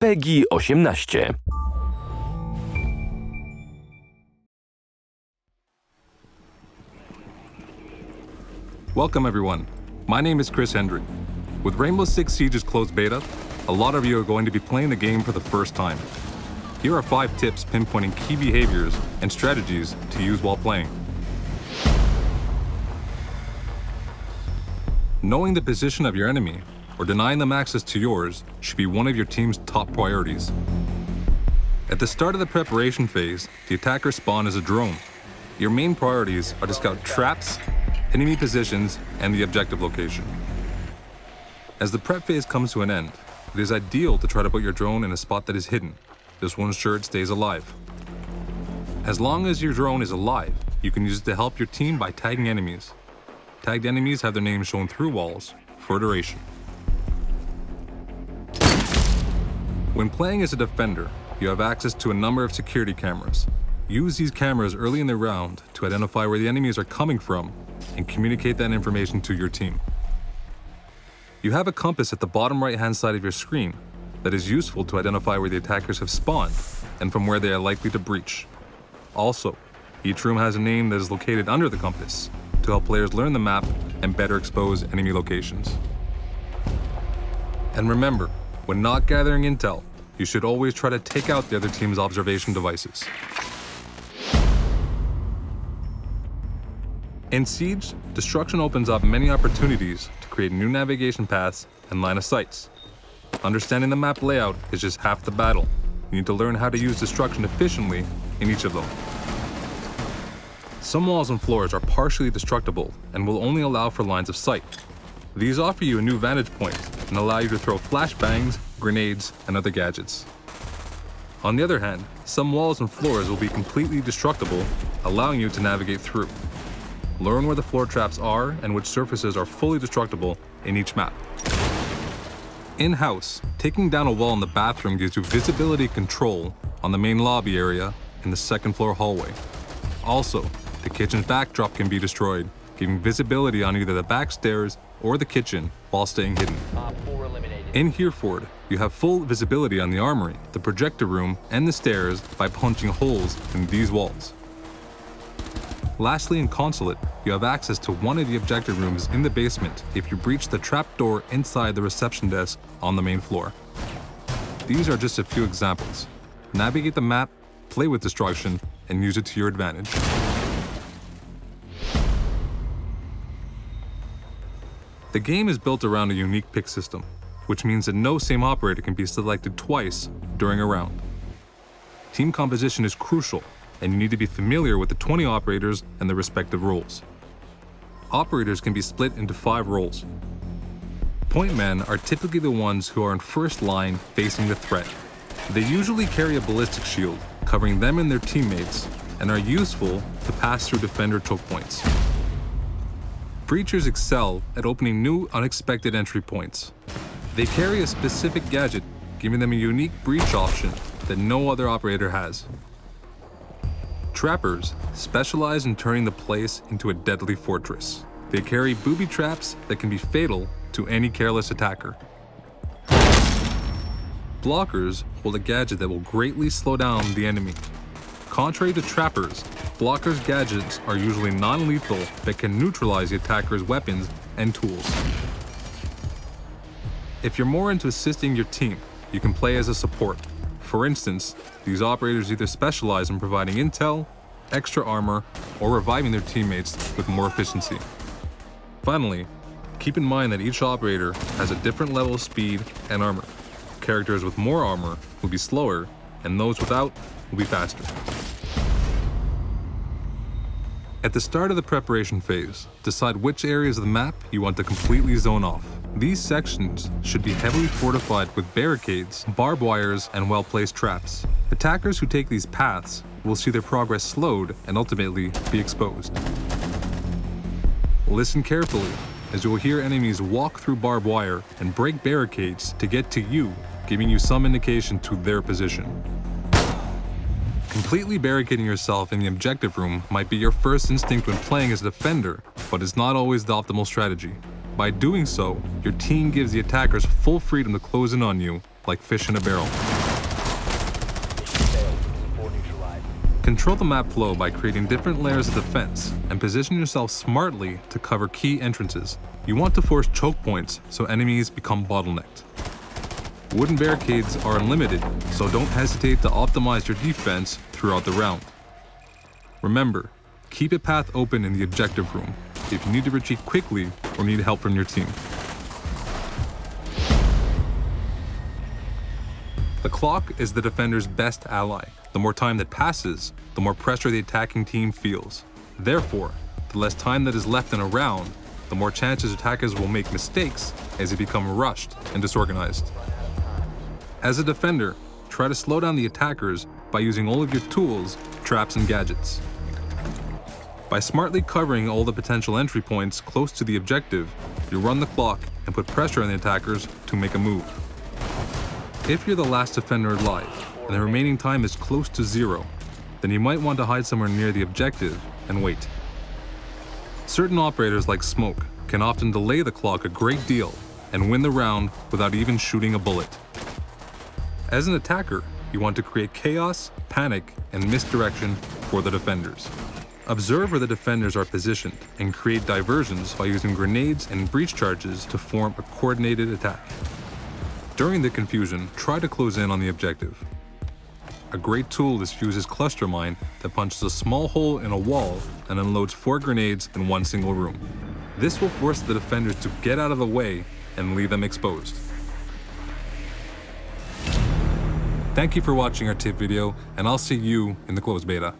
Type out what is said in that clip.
PEGI 18. Welcome everyone, my name is Chris Hendry. With Rainbow Six Siege's closed beta, a lot of you are going to be playing the game for the first time. Here are 5 tips pinpointing key behaviors and strategies to use while playing. Knowing the position of your enemy or denying them access to yours should be one of your team's top priorities. At the start of the preparation phase, the attacker spawn is a drone. Your main priorities are to scout traps, enemy positions, and the objective location. As the prep phase comes to an end, it is ideal to try to put your drone in a spot that is hidden. This will ensure it stays alive. As long as your drone is alive, you can use it to help your team by tagging enemies. Tagged enemies have their names shown through walls for duration. When playing as a defender, you have access to a number of security cameras. Use these cameras early in the round to identify where the enemies are coming from and communicate that information to your team. You have a compass at the bottom right-hand side of your screen that is useful to identify where the attackers have spawned and from where they are likely to breach. Also, each room has a name that is located under the compass to help players learn the map and better expose enemy locations. And remember, when not gathering intel, you should always try to take out the other team's observation devices. In Siege, destruction opens up many opportunities to create new navigation paths and line of sights. Understanding the map layout is just half the battle. You need to learn how to use destruction efficiently in each of them. Some walls and floors are partially destructible and will only allow for lines of sight. These offer you a new vantage point and allow you to throw flashbangs, grenades, and other gadgets. On the other hand, some walls and floors will be completely destructible, allowing you to navigate through. Learn where the floor traps are and which surfaces are fully destructible in each map. In-house, taking down a wall in the bathroom gives you visibility control on the main lobby area in the second floor hallway. Also, the kitchen's backdrop can be destroyed, giving visibility on either the back stairs or the kitchen while staying hidden. In Hereford, you have full visibility on the armory, the projector room, and the stairs by punching holes in these walls. Lastly, in Consulate, you have access to one of the objective rooms in the basement if you breach the trapdoor inside the reception desk on the main floor. These are just a few examples. Navigate the map, play with destruction, and use it to your advantage. The game is built around a unique pick system, which means that no same operator can be selected twice during a round. Team composition is crucial, and you need to be familiar with the 20 operators and their respective roles. Operators can be split into 5 roles. Point men are typically the ones who are in first line facing the threat. They usually carry a ballistic shield, covering them and their teammates, and are useful to pass through defender choke points. Breachers excel at opening new, unexpected entry points. They carry a specific gadget, giving them a unique breach option that no other operator has. Trappers specialize in turning the place into a deadly fortress. They carry booby traps that can be fatal to any careless attacker. Blockers hold a gadget that will greatly slow down the enemy. Contrary to trappers, blockers' gadgets are usually non-lethal but can neutralize the attacker's weapons and tools. If you're more into assisting your team, you can play as a support. For instance, these operators either specialize in providing intel, extra armor, or reviving their teammates with more efficiency. Finally, keep in mind that each operator has a different level of speed and armor. Characters with more armor will be slower, and those without will be faster. At the start of the preparation phase, decide which areas of the map you want to completely zone off. These sections should be heavily fortified with barricades, barbed wires, and well-placed traps. Attackers who take these paths will see their progress slowed and ultimately be exposed. Listen carefully, as you will hear enemies walk through barbed wire and break barricades to get to you, giving you some indication to their position. Completely barricading yourself in the objective room might be your first instinct when playing as a defender, but is not always the optimal strategy. By doing so, your team gives the attackers full freedom to close in on you, like fish in a barrel. Control the map flow by creating different layers of defense and position yourself smartly to cover key entrances. You want to force choke points so enemies become bottlenecked. Wooden barricades are unlimited, so don't hesitate to optimize your defense throughout the round. Remember, keep a path open in the objective room if you need to retreat quickly or need help from your team. The clock is the defender's best ally. The more time that passes, the more pressure the attacking team feels. Therefore, the less time that is left in a round, the more chances attackers will make mistakes as they become rushed and disorganized. As a defender, try to slow down the attackers by using all of your tools, traps, and gadgets. By smartly covering all the potential entry points close to the objective, you run the clock and put pressure on the attackers to make a move. If you're the last defender alive, and the remaining time is close to 0, then you might want to hide somewhere near the objective and wait. Certain operators like Smoke can often delay the clock a great deal and win the round without even shooting a bullet. As an attacker, you want to create chaos, panic, and misdirection for the defenders. Observe where the defenders are positioned and create diversions by using grenades and breach charges to form a coordinated attack. During the confusion, try to close in on the objective. A great tool is Fuse's cluster mine that punches a small hole in a wall and unloads 4 grenades in one single room. This will force the defenders to get out of the way and leave them exposed. Thank you for watching our tip video, and I'll see you in the closed beta.